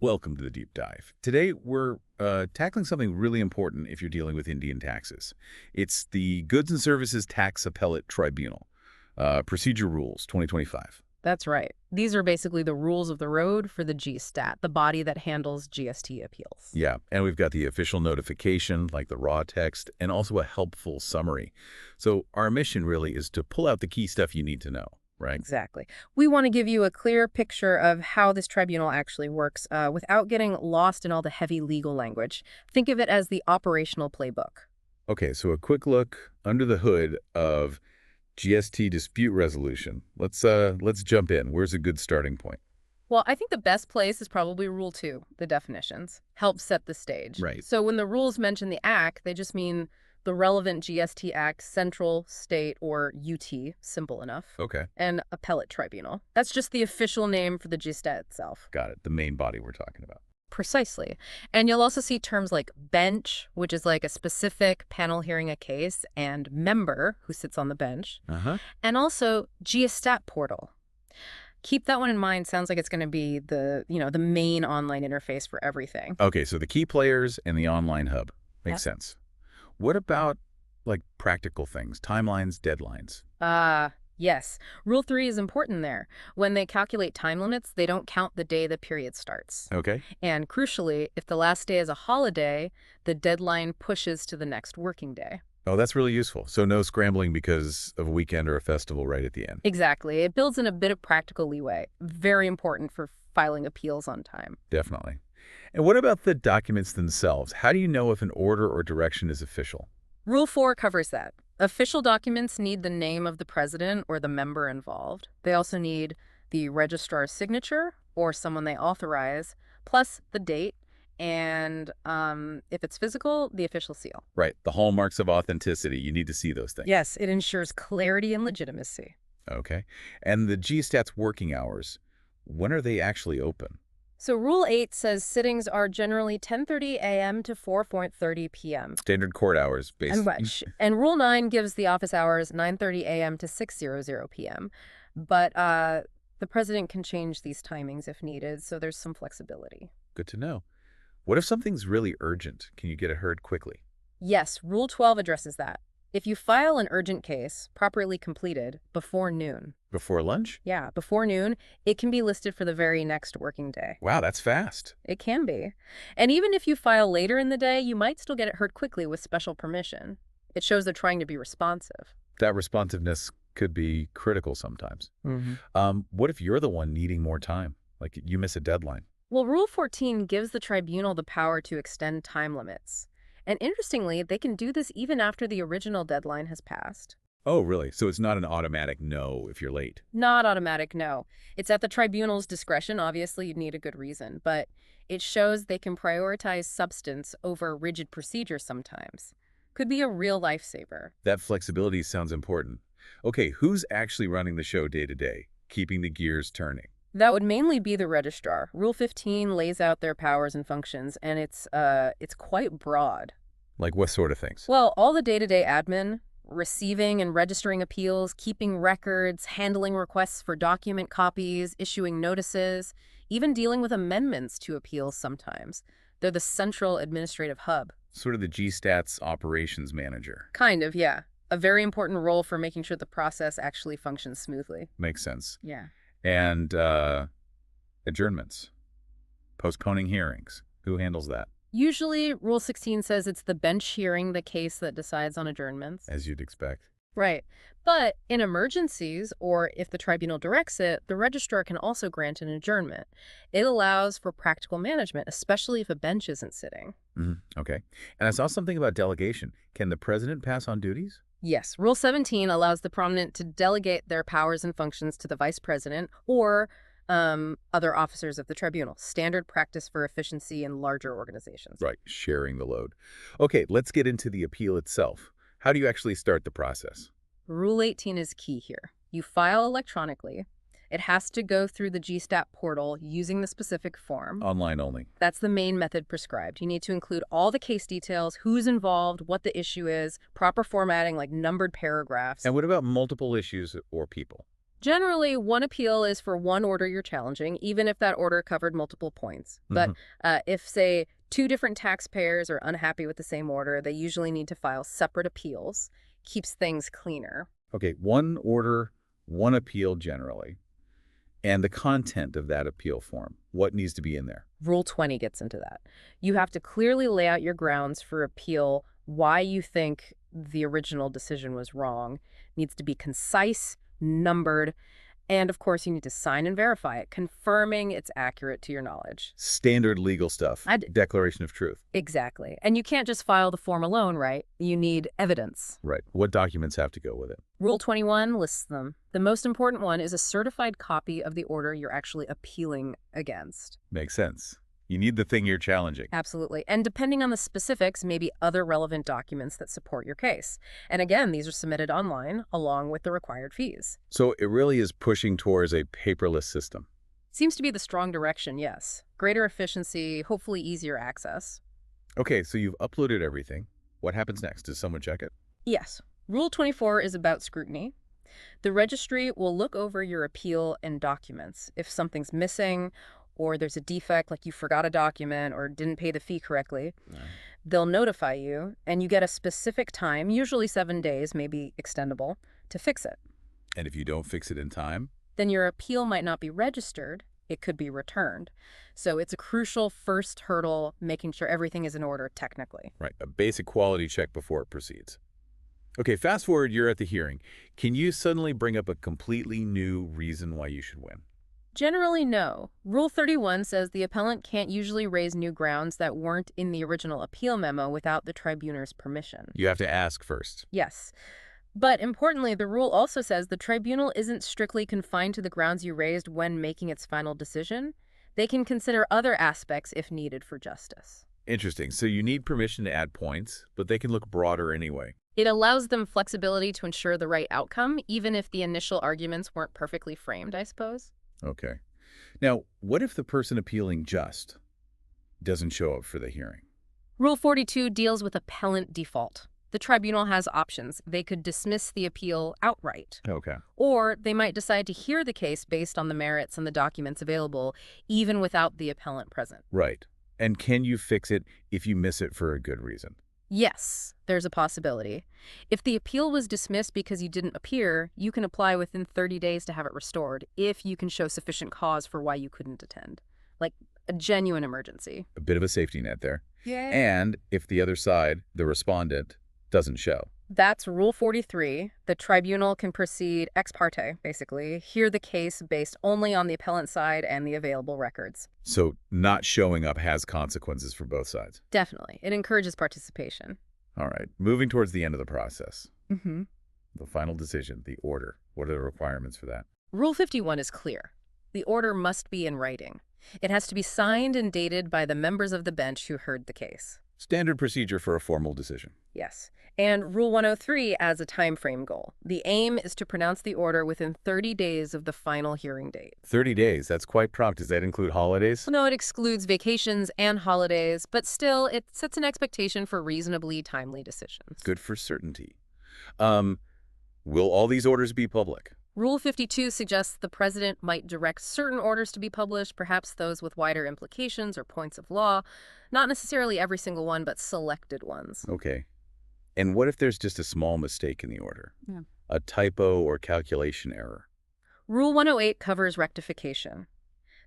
Welcome to the deep dive. Today, we're tackling something really important if you're dealing with Indian taxes. It's the Goods and Services Tax Appellate Tribunal, Procedure Rules 2025. That's right. These are basically the rules of the road for the Gstat, the body that handles GST appeals. Yeah, and we've got the official notification, like the raw text, and also a helpful summary. So our mission really is to pull out the key stuff you need to know, right? Exactly. We want to give you a clear picture of how this tribunal actually works without getting lost in all the heavy legal language. Think of it as the operational playbook. Okay, so a quick look under the hood of GST dispute resolution. Let's jump in. Where's a good starting point? Well, I think the best place is probably Rule 2, the definitions. Help set the stage. Right. So when the rules mention the act, they just mean the relevant GST act, central, state, or UT, simple enough. Okay. And appellate tribunal. That's just the official name for the Gstat itself. Got it. The main body we're talking about. Precisely. And you'll also see terms like bench, which is like a specific panel hearing a case, and member, who sits on the bench, and also Gstat portal. Keep that one in mind. Sounds like it's going to be the main online interface for everything. Okay, so the key players and the online hub. Makes sense. What about, like, practical things? Timelines, deadlines? Yes. Rule 3 is important there. When they calculate time limits, they don't count the day the period starts. Okay. And crucially, if the last day is a holiday, the deadline pushes to the next working day. Oh, that's really useful. So no scrambling because of a weekend or a festival right at the end. Exactly. It builds in a bit of practical leeway. Very important for filing appeals on time. Definitely. And what about the documents themselves? How do you know if an order or direction is official? Rule 4 covers that. Official documents need the name of the president or the member involved. They also need the registrar's signature or someone they authorize, plus the date, and if it's physical, the official seal. Right. The hallmarks of authenticity. You need to see those things. Yes, it ensures clarity and legitimacy. Okay. And the GSTAT's working hours, when are they actually open? So Rule 8 says sittings are generally 10:30 a.m. to 4:30 p.m. Standard court hours, basically. And Rule 9 gives the office hours 9:30 a.m. to 6:00 p.m. But the president can change these timings if needed, so there's some flexibility. Good to know. What if something's really urgent? Can you get it heard quickly? Yes, Rule 12 addresses that. If you file an urgent case, properly completed, before noon. Before lunch? Yeah, before noon, it can be listed for the very next working day. Wow, that's fast. It can be. And even if you file later in the day, you might still get it heard quickly with special permission. It shows they're trying to be responsive. That responsiveness could be critical sometimes. What if you're the one needing more time? Like you miss a deadline? Well, Rule 14 gives the tribunal the power to extend time limits. And interestingly, they can do this even after the original deadline has passed. Oh, really? So it's not an automatic no if you're late? Not automatic, no. It's at the tribunal's discretion. Obviously, you'd need a good reason. But it shows they can prioritize substance over rigid procedure sometimes. Could be a real lifesaver. That flexibility sounds important. Okay, who's actually running the show day to day, keeping the gears turning? That would mainly be the registrar. Rule 15 lays out their powers and functions, and it's quite broad. Like what sort of things? Well, all the day-to-day admin, receiving and registering appeals, keeping records, handling requests for document copies, issuing notices, even dealing with amendments to appeals sometimes. They're the central administrative hub. Sort of the GSTAT's operations manager. Kind of, yeah. A very important role for making sure the process actually functions smoothly. Makes sense. Yeah. And adjournments, postponing hearings. Who handles that? Usually, Rule 16 says it's the bench hearing the case that decides on adjournments. As you'd expect. Right. But in emergencies, or if the tribunal directs it, the registrar can also grant an adjournment. It allows for practical management, especially if a bench isn't sitting. Okay. And I saw something about delegation. Can the president pass on duties? Yes. Rule 17 allows the prominent to delegate their powers and functions to the vice president or other officers of the tribunal. Standard practice for efficiency in larger organizations. Right. Sharing the load. Okay, let's get into the appeal itself. How do you actually start the process? Rule 18 is key here. You file electronically. It has to go through the Gstat portal using the specific form. Online only. That's the main method prescribed. You need to include all the case details, who's involved, what the issue is, proper formatting like numbered paragraphs. And what about multiple issues or people? Generally, one appeal is for one order you're challenging, even if that order covered multiple points. But if, say, two different taxpayers are unhappy with the same order, they usually need to file separate appeals. Keeps things cleaner. Okay, one order, one appeal generally. And the content of that appeal form, what needs to be in there? Rule 20 gets into that. You have to clearly lay out your grounds for appeal, why you think the original decision was wrong. Needs to be concise, numbered, and of course you need to sign and verify it, confirming it's accurate to your knowledge. Standard legal stuff. Declaration of truth. Exactly. And you can't just file the form alone, right? You need evidence. Right. What documents have to go with it? Rule 21 lists them. The most important one is a certified copy of the order you're actually appealing against. Makes sense. You need the thing you're challenging. Absolutely. And depending on the specifics, maybe other relevant documents that support your case. And again, these are submitted online along with the required fees. So it really is pushing towards a paperless system. Seems to be the strong direction, yes. Greater efficiency, hopefully easier access. Okay, so you've uploaded everything. What happens next? Does someone check it? Yes. Rule 24 is about scrutiny. The registry will look over your appeal and documents. If something's missing, or there's a defect, like you forgot a document or didn't pay the fee correctly, they'll notify you, and you get a specific time, usually 7 days, maybe extendable, to fix it. And if you don't fix it in time? Then your appeal might not be registered. It could be returned. So it's a crucial first hurdle, making sure everything is in order technically. Right, a basic quality check before it proceeds. Okay, fast forward, you're at the hearing. Can you suddenly bring up a completely new reason why you should win? Generally, no. Rule 31 says the appellant can't usually raise new grounds that weren't in the original appeal memo without the tribunal's permission. You have to ask first. Yes. But importantly, the rule also says the tribunal isn't strictly confined to the grounds you raised when making its final decision. They can consider other aspects if needed for justice. Interesting. So you need permission to add points, but they can look broader anyway. It allows them flexibility to ensure the right outcome, even if the initial arguments weren't perfectly framed, I suppose. Okay. Now, what if the person appealing just doesn't show up for the hearing? Rule 42 deals with appellant default. The tribunal has options. They could dismiss the appeal outright. Okay. Or they might decide to hear the case based on the merits and the documents available, even without the appellant present. Right. And can you fix it if you miss it for a good reason? Yes, there's a possibility. If the appeal was dismissed because you didn't appear, you can apply within 30 days to have it restored if you can show sufficient cause for why you couldn't attend. Like a genuine emergency. A bit of a safety net there. Yeah. And if the other side, the respondent, doesn't show. That's Rule 43. The tribunal can proceed ex parte, basically, hear the case based only on the appellant side and the available records. So not showing up has consequences for both sides. Definitely. It encourages participation. All right. Moving towards the end of the process. Mm-hmm. The final decision, the order. What are the requirements for that? Rule 51 is clear. The order must be in writing. It has to be signed and dated by the members of the bench who heard the case. Standard procedure for a formal decision. Yes. And Rule 103 adds a time frame goal. The aim is to pronounce the order within 30 days of the final hearing date. 30 days, that's quite prompt. Does that include holidays? No, it excludes vacations and holidays, but still, it sets an expectation for reasonably timely decisions. Good for certainty. Will all these orders be public? Rule 52 suggests the president might direct certain orders to be published, perhaps those with wider implications or points of law. Not necessarily every single one, but selected ones. Okay. And what if there's just a small mistake in the order? Yeah. A typo or calculation error? Rule 108 covers rectification.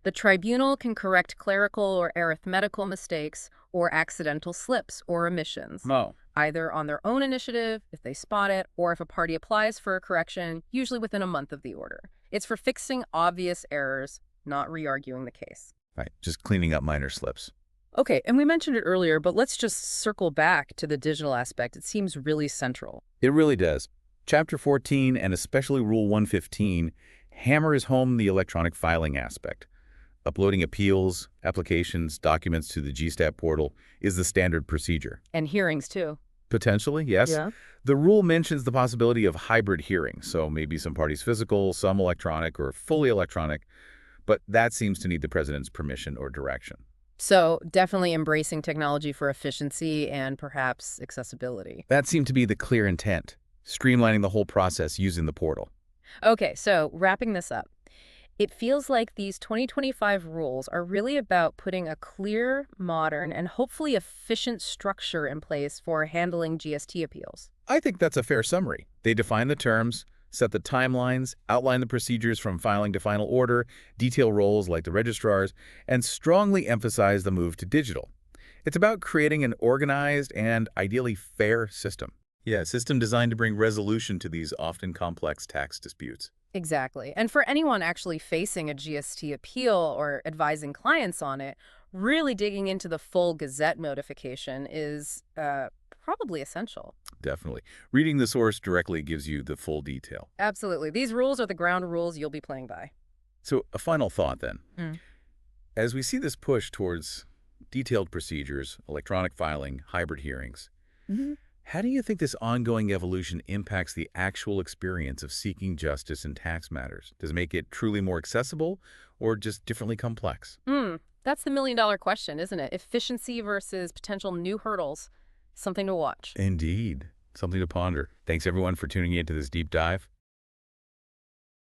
The tribunal can correct clerical or arithmetical mistakes or accidental slips or omissions. No. Either on their own initiative, if they spot it, or if a party applies for a correction, usually within a month of the order. It's for fixing obvious errors, not re-arguing the case. Right, just cleaning up minor slips. Okay, and we mentioned it earlier, but let's just circle back to the digital aspect. It seems really central. It really does. Chapter 14, and especially Rule 115, hammers home the electronic filing aspect. Uploading appeals, applications, documents to the Gstat portal is the standard procedure. And hearings, too. Potentially, yes. Yeah. The rule mentions the possibility of hybrid hearings, so maybe some parties physical, some electronic, or fully electronic, but that seems to need the president's permission or direction. So definitely embracing technology for efficiency and perhaps accessibility. That seemed to be the clear intent, streamlining the whole process using the portal. Okay, so wrapping this up. It feels like these 2025 rules are really about putting a clear, modern, and hopefully efficient structure in place for handling GST appeals. I think that's a fair summary. They define the terms, set the timelines, outline the procedures from filing to final order, detail roles like the registrars, and strongly emphasize the move to digital. It's about creating an organized and ideally fair system. Yeah, a system designed to bring resolution to these often complex tax disputes. Exactly. And for anyone actually facing a GST appeal or advising clients on it, really digging into the full Gazette notification is probably essential. Definitely. Reading the source directly gives you the full detail. Absolutely. These rules are the ground rules you'll be playing by. So a final thought then. Mm. As we see this push towards detailed procedures, electronic filing, hybrid hearings, how do you think this ongoing evolution impacts the actual experience of seeking justice in tax matters? Does it make it truly more accessible or just differently complex? That's the million-dollar question, isn't it? Efficiency versus potential new hurdles. Something to watch. Indeed. Something to ponder. Thanks everyone for tuning in to this deep dive.